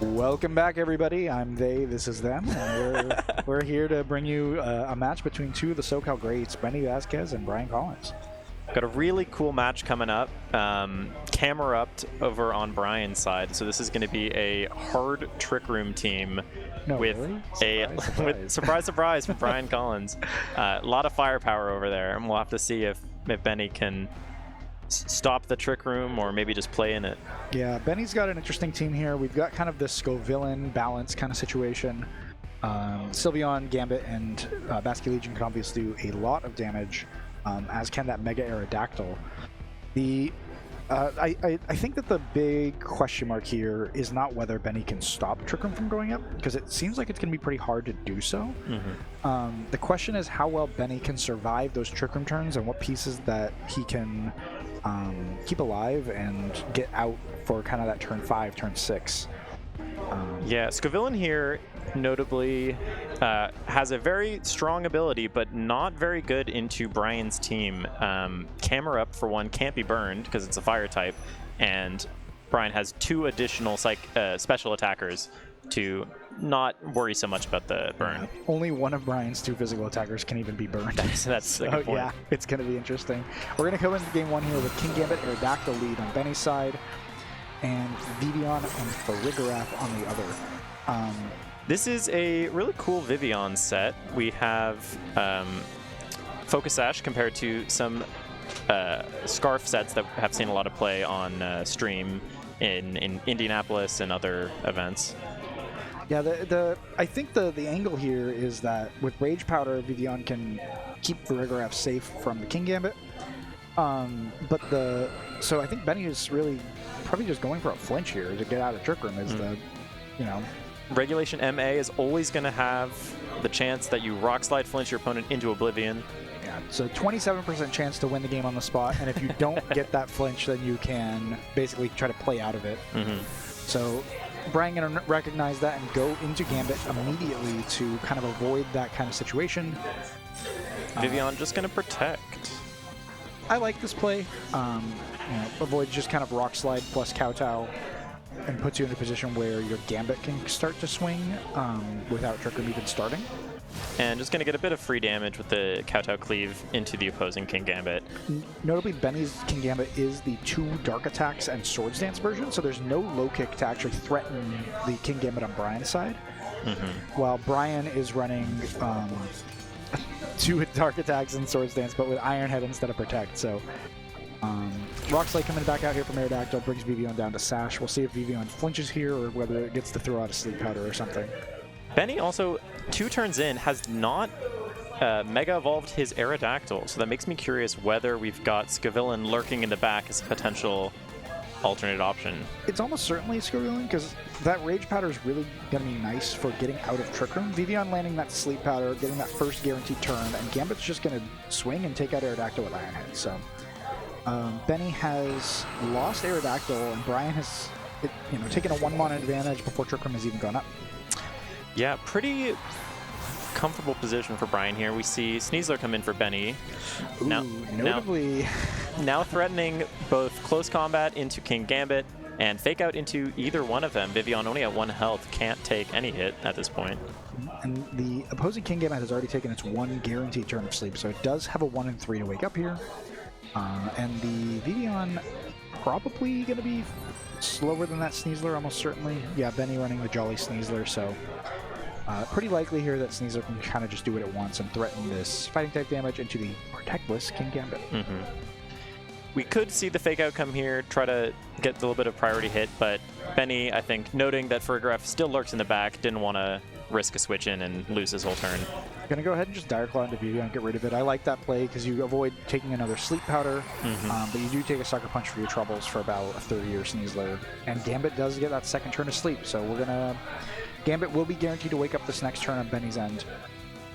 Welcome back, everybody. I'm they, this is them, and we're here to bring you a match between two of the SoCal greats, Benny Vasquez and Brian Collins. Got a really cool match coming up. Camerupt over on Brian's side, so this is going to be a hard Trick Room team with surprise, surprise for Brian Collins. A lot of firepower over there, and we'll have to see if Benny can stop the Trick Room or maybe just play in it. Yeah, Benny's got an interesting team here. We've got kind of this Scovillain balance kind of situation. Sylveon, Gambit, and Basque Legion can obviously do a lot of damage, as can that Mega Aerodactyl. I think that the big question mark here is not whether Benny can stop Trick Room from going up, because it seems like it's going to be pretty hard to do so. The question is how well Benny can survive those Trick Room turns and what pieces that he can keep alive and get out for kind of that turn 5, turn 6. Yeah, Scovillain here notably has a very strong ability, but not very good into Brian's team. Camerupt, for one, can't be burned because it's a fire type, and Brian has 2 additional special attackers to not worry so much about the burn. Only one of Brian's 2 physical attackers can even be burned. That's so, a good point. Yeah, it's going to be interesting. We're going to go into game 1 here with King Gambit Aerodactyl lead on Benny's side, and Vivian and Farigiraf on the other. This is a really cool Vivian set. We have Focus Sash compared to some Scarf sets that have seen a lot of play on stream in Indianapolis and other events. Yeah, I think the angle here is that with Rage Powder, Vivian can keep Farigiraf safe from the King Gambit. So I think Benny is really probably just going for a flinch here to get out of Trick Room. Regulation MA is always going to have the chance that you Rock Slide flinch your opponent into oblivion. Yeah, so 27% chance to win the game on the spot, and if you don't get that flinch, then you can basically try to play out of it. So Brian going to recognize that and go into Gambit immediately to kind of avoid that kind of situation. Vivian just going to protect. I like this play. Avoid just kind of Rock Slide plus Kowtow, and puts you in a position where your Gambit can start to swing without Trick Room even starting. And just going to get a bit of free damage with the Kowtow Cleave into the opposing King Gambit. Notably, Benny's King Gambit is the 2 Dark Attacks and Swords Dance version, so there's no low kick to actually threaten the King Gambit on Brian's side. While Brian is running 2 Dark Attacks and Swords Dance, but with Iron Head instead of Protect. So Rock Slide coming back out here from Aerodactyl brings Vivian down to Sash. We'll see if Vivian flinches here or whether it gets to throw out a Sleep Powder or something. Benny also, 2 turns in, has not Mega Evolved his Aerodactyl, so that makes me curious whether we've got Scovillain lurking in the back as a potential alternate option. It's almost certainly Scovillain, because that Rage Powder is really going to be nice for getting out of Trick Room. Vivian landing that Sleep Powder, getting that first guaranteed turn, and Gambit's just going to swing and take out Aerodactyl with Iron Head. So Benny has lost Aerodactyl, and Brian has taken a 1-mon advantage before Trick Room has even gone up. Yeah, pretty comfortable position for Brian here. We see Sneasler come in for Benny. Ooh, notably. Now threatening both close combat into King Gambit and fake out into either one of them. Vivian only at 1 health, can't take any hit at this point. And the opposing King Gambit has already taken its 1 guaranteed turn of sleep, so it does have a 1 in 3 to wake up here. And the Vivian probably going to be slower than that Sneasler, almost certainly. Yeah, Benny running the Jolly Sneasler, so pretty likely here that Sneasler can kind of just do it at once and threaten this fighting type damage into the Protectless King Gambit. We could see the fake out come here, try to get a little bit of priority hit, but Benny, I think, noting that Farigiraf still lurks in the back, didn't want to risk a switch in and lose his whole turn. Gonna go ahead and just Dire Claw into Vivian and get rid of it. I like that play because you avoid taking another Sleep Powder, but you do take a Sucker Punch for your troubles for about a 30-year Sneasler. And Gambit does get that 2nd turn of sleep, so we're gonna... Gambit will be guaranteed to wake up this next turn on Benny's end.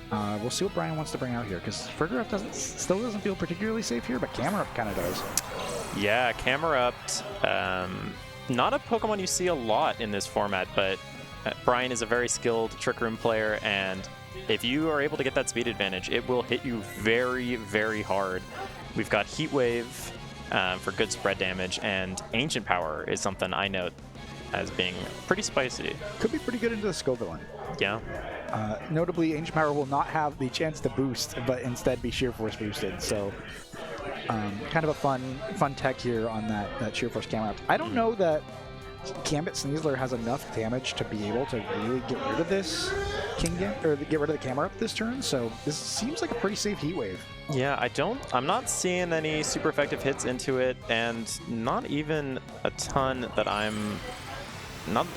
We'll see what Brian wants to bring out here, because Farigiraf still doesn't feel particularly safe here, but Camerupt kind of does. Yeah, Camerupt, not a Pokemon you see a lot in this format, but Brian is a very skilled Trick Room player, and if you are able to get that speed advantage, it will hit you very, very hard. We've got Heat Wave for good spread damage, and Ancient Power is something I note as being pretty spicy. Could be pretty good into the Scovillain. Yeah. Notably, Ancient Power will not have the chance to boost, but instead be Sheer Force boosted. So, kind of a fun tech here on that Sheer Force camera. I don't know that Gambit Sneasler has enough damage to be able to really get rid of this get rid of the camera up this turn. So this seems like a pretty safe Heat Wave. Yeah, I'm not seeing any super effective hits into it, and not even a ton that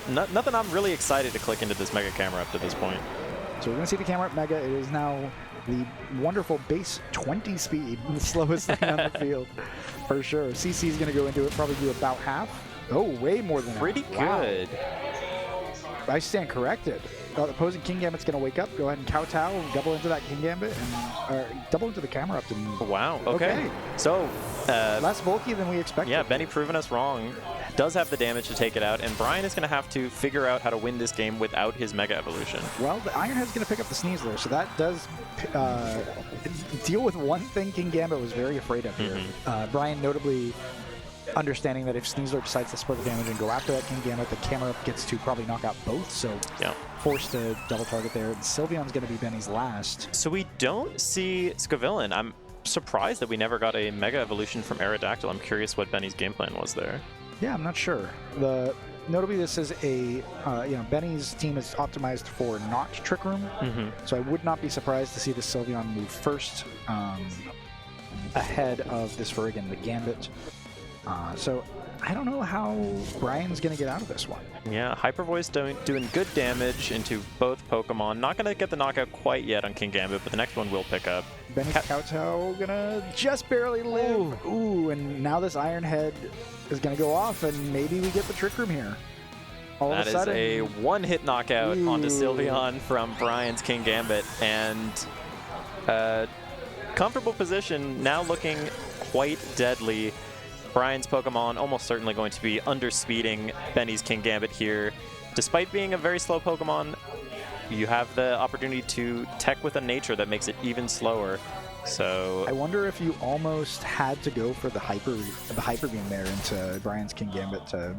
nothing I'm really excited to click into this Mega Camera up to this point. So we're going to see the camera up Mega. It is now the wonderful base 20 speed, the slowest thing on the field, for sure. CC is going to go into it, probably do about half. Oh, way more than pretty half. Good. Wow. I stand corrected. The opposing King Gambit's going to wake up, go ahead and kowtow, double into that King Gambit, and double into the camera up. Wow, okay. So, less bulky than we expected. Yeah, Benny proving us wrong. Does have the damage to take it out, and Brian is going to have to figure out how to win this game without his Mega Evolution. Well, the Ironhead's going to pick up the Sneasler, so that does deal with one thing King Gambit was very afraid of here. Brian notably understanding that if Sneasler decides to split the damage and go after that King Gambit, the camera gets to probably knock out both, so yeah, forced to double target there. Sylveon's going to be Benny's last. So we don't see Scovillain. I'm surprised that we never got a Mega Evolution from Aerodactyl. I'm curious what Benny's game plan was there. Yeah, I'm not sure. Notably, this is a, Benny's team is optimized for not Trick Room, so I would not be surprised to see the Sylveon move first ahead of this Ferrigan, the Gambit. So I don't know how Brian's going to get out of this one. Yeah, Hyper Voice doing good damage into both Pokemon. Not going to get the knockout quite yet on King Gambit, but the next one will pick up. Benny's Kowtow gonna just barely live. Ooh, and now this Ironhead is gonna go off, and maybe we get the Trick Room here. All of a sudden, that is a one-hit knockout onto Sylveon from Brian's King Gambit, and comfortable position, now looking quite deadly. Brian's Pokemon almost certainly going to be underspeeding Benny's King Gambit here. Despite being a very slow Pokemon, you have the opportunity to tech with a nature that makes it even slower. So I wonder if you almost had to go for the Hyper Beam there into Brian's King Gambit to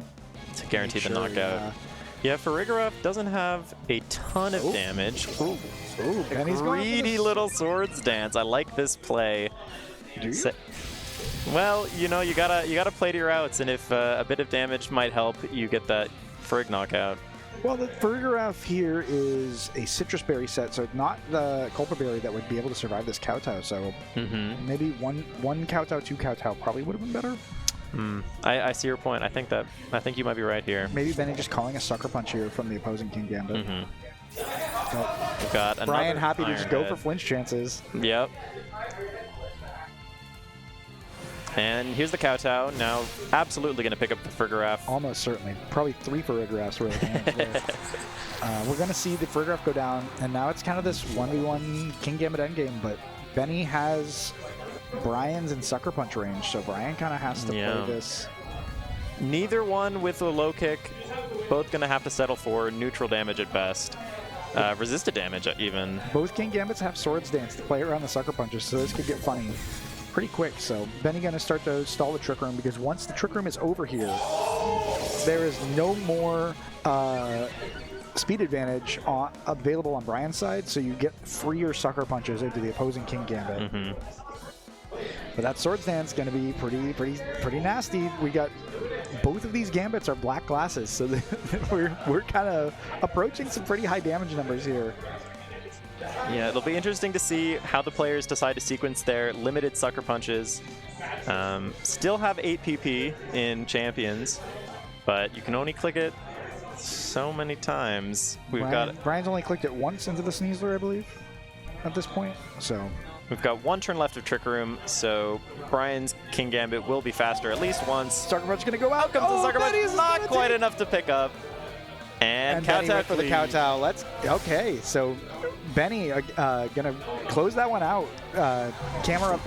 guarantee the knockout. Yeah, Farigiraf doesn't have a ton of damage. Ooh, Benny's greedy little Swords Dance. I like this play. Do you? Well, you know, you gotta play to your outs, and if a bit of damage might help, you get that Farig knockout. Well, the Farigiraf here is a Citrus Berry set, so not the Culpa Berry that would be able to survive this Kowtow. So maybe one Kowtow, two Kowtow probably would have been better. I see your point. I think you might be right here. Maybe Benny just calling a Sucker Punch here from the opposing King Gambit. We've got Brian happy to Ironhead. just go for flinch chances. Yep. And here's the Kowtow. Now absolutely going to pick up the Farigiraf. Almost certainly. Probably 3 Farigirafs were there. We're going to see the Farigiraf go down, and now it's kind of this 1v1 King Gambit endgame, but Benny has Brian's in Sucker Punch range, so Brian kind of has to play this. Neither one with a low kick. Both going to have to settle for neutral damage at best. Resisted damage even. Both King Gambits have Swords Dance to play around the Sucker Punches, so this could get funny pretty quick. So Benny going to start to stall the Trick Room, because once the Trick Room is over here, there is no more speed advantage available on Brian's side, so you get freer Sucker Punches into the opposing King Gambit. But that Swords Dance going to be pretty nasty. We got both of these Gambits are black glasses, so we're kind of approaching some pretty high damage numbers here. Yeah, it'll be interesting to see how the players decide to sequence their limited Sucker Punches. Still have 8 PP in Champions, but you can only click it so many times. Brian's only clicked it once into the Sneasler, I believe, at this point. So we've got 1 turn left of Trick Room, so Brian's King Gambit will be faster at least once. Sucker Punch going to go out. Comes the Sucker Punch, not quite enough to pick up. And Kowtow for the Kowtow. Okay, so Benny gonna close that one out. Camera up.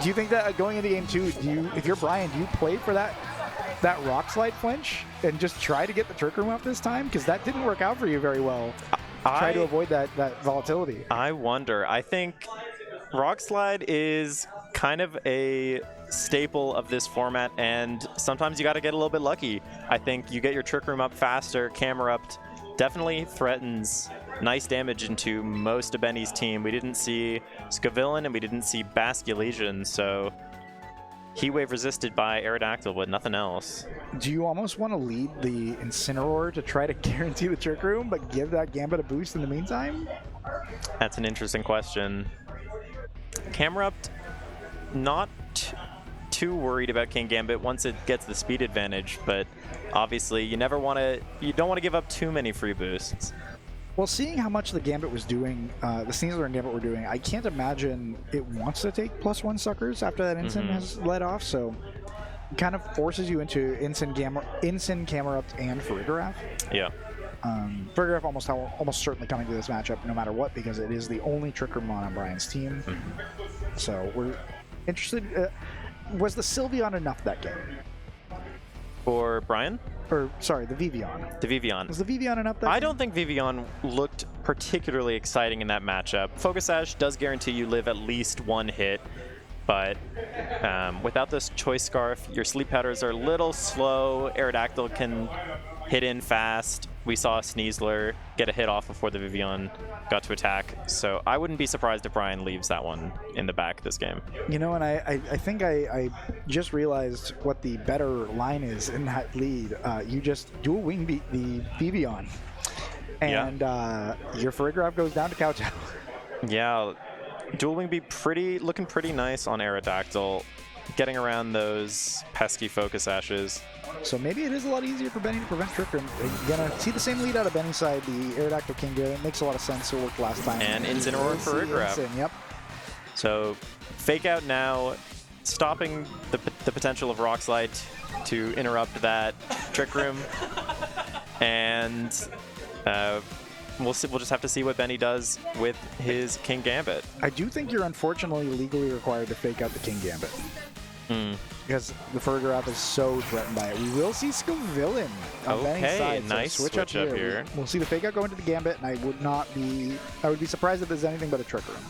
Do you think that going into game 2, if you're Brian, do you play for that Rock Slide flinch and just try to get the Trick Room up this time? Because that didn't work out for you very well. Try to avoid that volatility. I wonder. I think Rock Slide is kind of a staple of this format, and sometimes you got to get a little bit lucky. I think you get your Trick Room up faster. Camerupt definitely threatens nice damage into most of Benny's team. We didn't see Scavillain and we didn't see Basculesian, so Heat Wave resisted by Aerodactyl, but nothing else. Do you almost want to lead the Incineroar to try to guarantee the Trick Room, but give that Gambit a boost in the meantime? That's an interesting question. Camerupt, not too worried about King Gambit once it gets the speed advantage, but obviously you don't want to give up too many free boosts. Well, seeing how much the Gambit was doing, the Sneasler and Gambit were doing, I can't imagine it wants to take +1 suckers after that Incin has let off, so it kind of forces you into Incin, Camerupt, and Farigiraf. Yeah. Farigiraf almost certainly coming to this matchup no matter what, because it is the only Trick Room on Brian's team. So we're interested. Was the Sylveon enough that game? For Brian? Or, sorry, the Vivian. The Vivian. Was the Vivian enough that I game? don't think Vivian looked particularly exciting in that matchup. Focus Sash does guarantee you live at least one hit, but without this Choice Scarf, your Sleep Powders are a little slow. Aerodactyl can hit in fast. We saw Sneasler get a hit off before the Vivian got to attack, so I wouldn't be surprised if Brian leaves that one in the back this game. You know, and I think I just realized what the better line is in that lead. You just dual wing beat the Vivian, and your Farigiraf goes down to Kowtow. Yeah, dual wing beat looking pretty nice on Aerodactyl, getting around those pesky Focus Ashes. So maybe it is a lot easier for Benny to prevent Trick Room. You're going to see the same lead out of Benny's side, the Aerodactyl King Gear. It makes a lot of sense. It worked last time. And Incineroar for Farigiraf. Yep. So Fake Out now, stopping the potential of Rock Slide to interrupt that Trick Room. And we'll just have to see what Benny does with his King Gambit. I do think you're unfortunately legally required to fake out the King Gambit. Because the Farigiraf is so threatened by it. We will see Scavillain on Benny's side. So nice switch up here. We'll see the fake out go into the Gambit, and I would be surprised if there's anything but a Trick Room.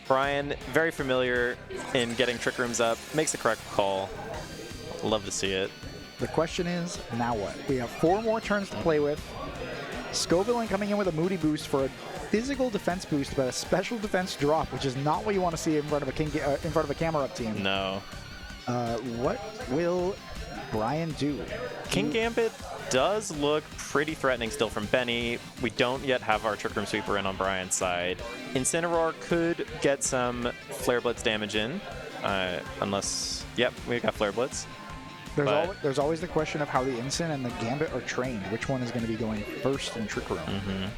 Brian, very familiar in getting Trick Rooms up, makes the correct call. Love to see it. The question is, now what? We have 4 more turns to play with. Scavillain coming in with a Moody boost for a physical defense boost, but a special defense drop, which is not what you want to see in front of a Camerupt team. No. What will Brian do? King Gambit does look pretty threatening still from Benny. We don't yet have our Trick Room Sweeper in on Brian's side. Incineroar could get some Flare Blitz damage in, unless... Yep, we got Flare Blitz. There's always the question of how the Incin and the Gambit are trained. Which one is going to be going first in Trick Room?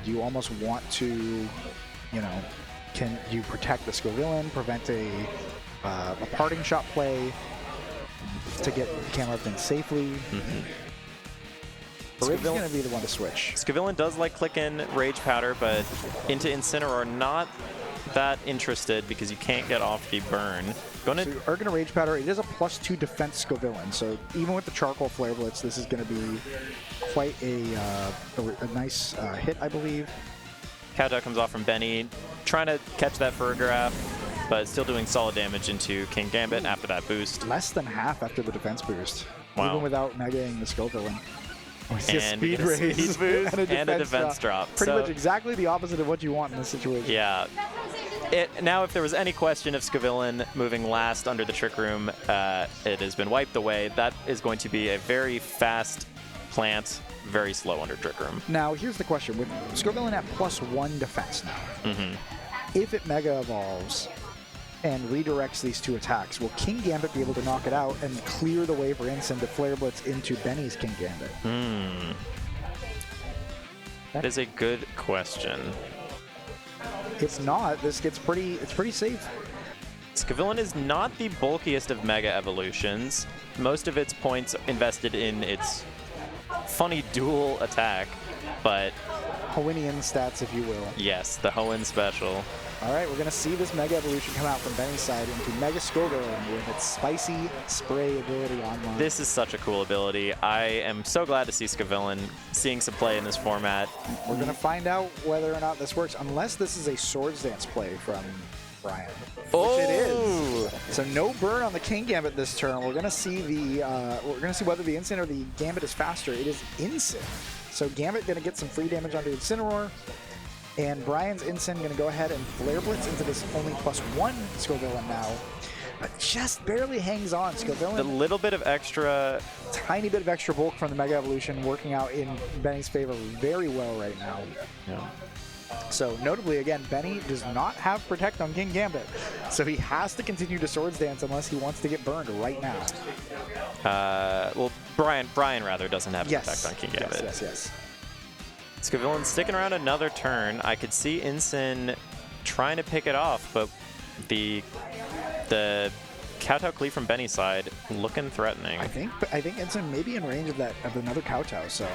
Do you almost want to, can you protect the Scavillain, prevent a parting shot play to get Camerupt in safely? Scavillain's going to be the one to switch. Scavillain does like clicking Rage Powder, but into Incineroar not that interested because you can't get off the burn. So you are going to Rage Powder. It is a +2 defense Scavillain, so even with the Charcoal Flare Blitz, this is going to be quite a nice hit, I believe. Kowtow comes off from Benny, trying to catch that Farigiraf, but still doing solid damage into King Gambit after that boost. Less than half after the defense boost, wow. Even without negating the Scavillain. And a speed boost and a defense drop. Pretty much exactly the opposite of what you want in this situation. Yeah. Now, if there was any question of Scavillain moving last under the Trick Room, it has been wiped away. That is going to be a very fast plant, very slow under Trick Room. Now, here's the question. With Scavillain at +1 defense now, if it Mega Evolves and redirects these 2 attacks, will King Gambit be able to knock it out and clear the way for Incin to Flare Blitz into Benny's King Gambit? That is a good question. If not, it's pretty safe. Scavillain is not the bulkiest of Mega Evolutions. Most of its points invested in its funny dual attack, but... Hoennian stats, if you will. Yes, the Hoenn special. All right, we're going to see this Mega Evolution come out from Benny's side into Mega Scavillain with its Spicy Spray ability online. This is such a cool ability. I am so glad to see Scavillain seeing some play in this format. We're going to find out whether or not this works, unless this is a Swords Dance play Brian. Oh! Which it is. So no burn on the King Gambit this turn. We're gonna see whether the Incin or the Gambit is faster. It is Incin. So Gambit gonna get some free damage onto Incineroar. And Brian's Incin going to go ahead and Flare Blitz into this only +1 Scovillain now. But just barely hangs on. Scovillain. A little bit of extra. Tiny bit of extra bulk from the Mega Evolution working out in Benny's favor very well right now. Yeah. So notably, again, Benny does not have Protect on King Gambit. So he has to continue to Swords Dance unless he wants to get burned right now. Well, Brian rather doesn't have Protect on King Gambit. Yes. Scovillain sticking around another turn. I could see Incin trying to pick it off, but the Kowtow Cleave from Benny's side looking threatening. I think Incin may be in range of another Kowtow. So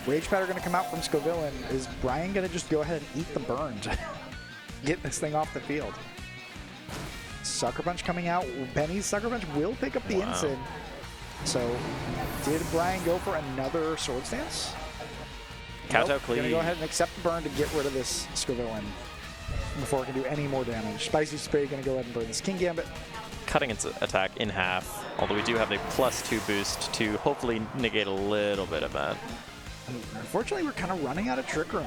Rage Powder going to come out from Scovillain. Is Brian going to just go ahead and eat the burn to get this thing off the field? Sucker Punch coming out. Benny's Sucker Punch will pick up the Incin. So did Brian go for another Swords Dance? Kowtow Cleave. Gonna go ahead and accept the burn to get rid of this Scovillain before it can do any more damage. Spicy Spray gonna go ahead and burn this King Gambit. Cutting its attack in half, although we do have a +2 boost to hopefully negate a little bit of that. Unfortunately, we're kind of running out of Trick Room.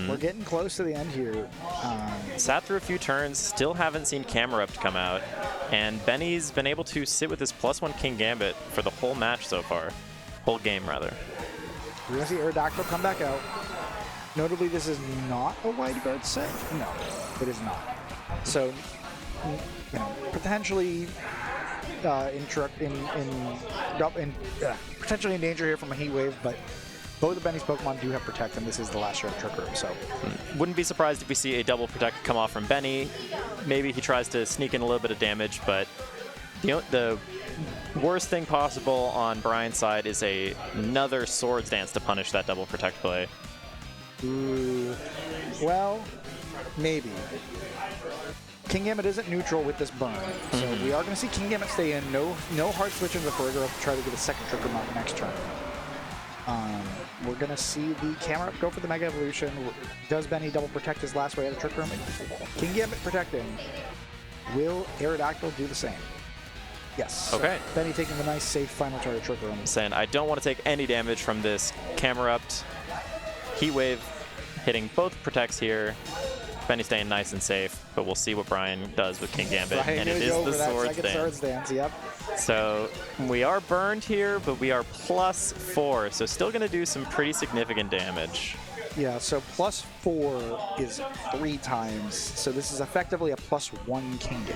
We're getting close to the end here. Sat through a few turns, still haven't seen Camerupt come out, and Benny's been able to sit with this +1 King Gambit for the whole match so far. Whole game, rather. We're going to see Aerodactyl come back out. Notably, this is not a Wide Guard set. No, it is not. So, potentially potentially in danger here from a Heat Wave, but both of Benny's Pokemon do have Protect, and this is the last year of Trick Room, so. Wouldn't be surprised if we see a double Protect come off from Benny. Maybe he tries to sneak in a little bit of damage, but the worst thing possible on Brian's side is another Swords Dance to punish that double Protect play. Ooh. Well, maybe. King Gambit isn't neutral with this burn, so we are going to see King Gambit stay in. No hard switch into Farigiraf to try to get a second Trick Room out next turn. We're going to see the Camerupt go for the Mega Evolution. Does Benny double Protect his last way out of Trick Room? King Gambit protecting. Will Aerodactyl do the same? Yes. Okay. So Benny taking the nice, safe final turn of Trick Room. Saying, I don't want to take any damage from this Camerupt. Heat Wave hitting both Protects here. Benny staying nice and safe, but we'll see what Brian does with King Gambit. Brian and it is the Swords Dance. Yep. So we are burned here, but we are +4, so still going to do some pretty significant damage. Yeah, so +4 is 3 times, so this is effectively a +1 King Gambit.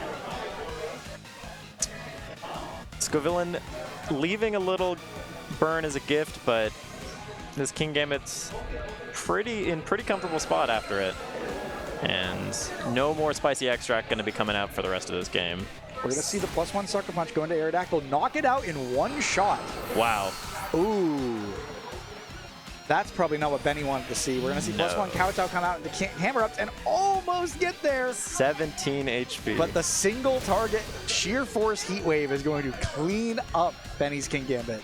Scovillain leaving a little burn as a gift, but this King Gambit's in pretty comfortable spot after it. And no more Spicy Extract going to be coming out for the rest of this game. We're going to see the +1 Sucker Punch go into Aerodactyl, knock it out in one shot. Wow. Ooh. That's probably not what Benny wanted to see. We're going to see +1 Kowtow come out into Camerupt and almost get there. 17 HP. But the single target Sheer Force Heat Wave is going to clean up Benny's King Gambit.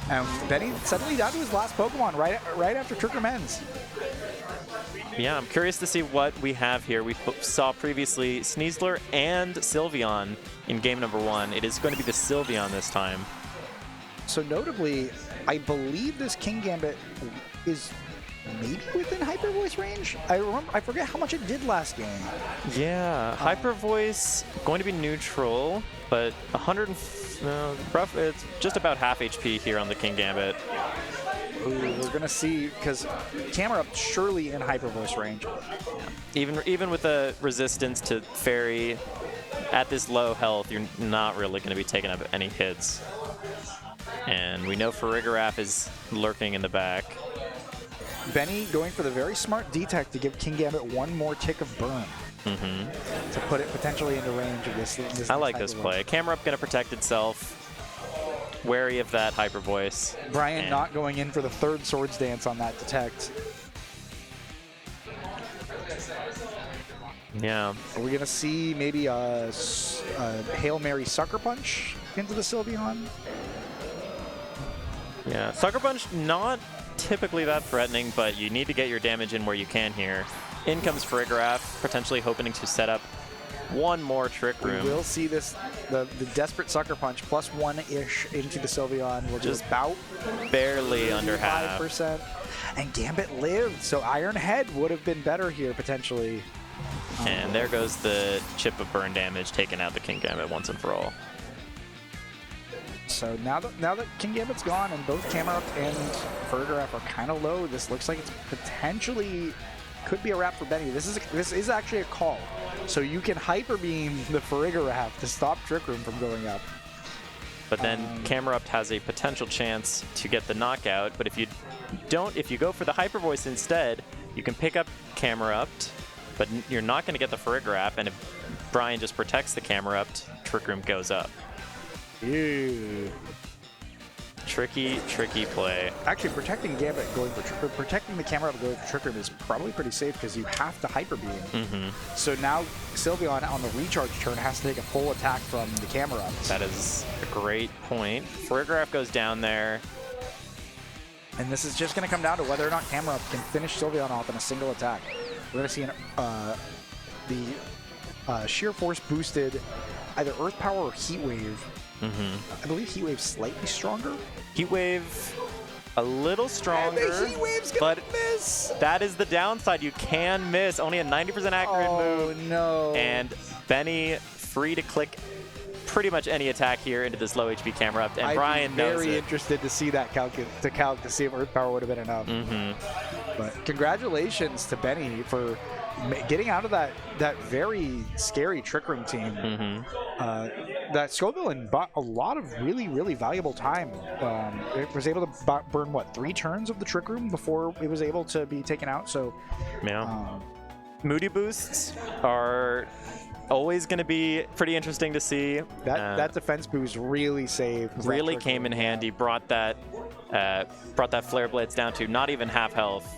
And Benny suddenly down to his last Pokemon right after Trick Room ends. Yeah, I'm curious to see what we have here. We saw previously Sneasler and Sylveon in game number 1. It is going to be the Sylveon this time. So notably, I believe this King Gambit is maybe within Hyper Voice range. I forget how much it did last game. Yeah, Hyper Voice going to be neutral, but it's just about half HP here on the King Gambit. Ooh, we're gonna see, because Camerupt surely in Hyper Voice range. Even with the resistance to Fairy at this low health, you're not really going to be taking up any hits. And we know Farigiraf is lurking in the back. Benny going for the very smart D-Tech to give King Gambit one more tick of burn. To put it potentially into range of this I like this play. Camerupt going to protect itself. Wary of that Hyper Voice. Brian not going in for the third Swords Dance on that Detect. Yeah. Are we going to see maybe a Hail Mary Sucker Punch into the Sylveon? Yeah, Sucker Punch not typically that threatening, but you need to get your damage in where you can here. In comes Farigiraf, potentially hoping to set up one more Trick Room. We will see this, the Desperate Sucker Punch plus 1-ish into the Sylveon. Will just about barely under half. 5%. And Gambit lived, so Iron Head would have been better here potentially. And there goes the chip of burn damage, taking out the King Gambit once and for all. So now that King Gambit's gone and both Camerupt and Farigiraf are kind of low, this looks like it's potentially could be a wrap for Benny. This is actually a call. So you can Hyper Beam the Farigiraf to stop Trick Room from going up. But then Camerupt has a potential chance to get the knockout. But if you go for the Hyper Voice instead, you can pick up Camerupt, but you're not going to get the Farigiraf. And if Brian just protects the Camerupt, Trick Room goes up. Ew. Tricky play. Actually, protecting Gambit going for protecting the Camerupt going for Trick Room is probably pretty safe because you have to Hyper Beam. So now Sylveon on the recharge turn has to take a full attack from the Camerupt. That is a great point. Farigiraf goes down there. And this is just going to come down to whether or not Camerupt can finish Sylveon off in a single attack. We're going to see the Sheer Force boosted either Earth Power or Heat Wave. I believe Heat Wave's slightly stronger. Heat Wave a little stronger, Heat Wave's gonna miss. That is the downside. You can miss. Only a 90% accurate move. Oh no! And Benny free to click pretty much any attack here into this low HP Camerupt, and Brian knows it. Very interested to see that calc to see if Earth Power would have been enough. But congratulations to Benny for getting out of that very scary Trick Room team. That Scovillain bought a lot of really valuable time. It was able to burn what, 3 turns of the Trick Room before it was able to be taken out. So yeah, Moody boosts are always going to be pretty interesting to see. That defense boost really saved. Really came in handy. Brought that Flare Blades down to not even half health,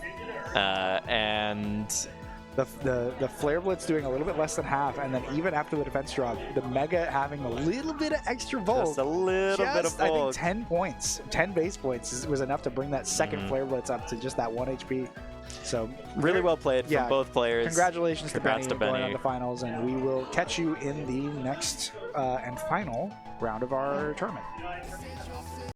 and the Flare Blitz doing a little bit less than half, and then even after the defense drop, the Mega having a little bit of extra bulk. Just a little bit of bulk. I think 10 points, 10 base points was enough to bring that second Flare Blitz up to just that 1 HP. So really well played from both players. Congratulations to Benny going on the finals, and we will catch you in the next and final round of our tournament.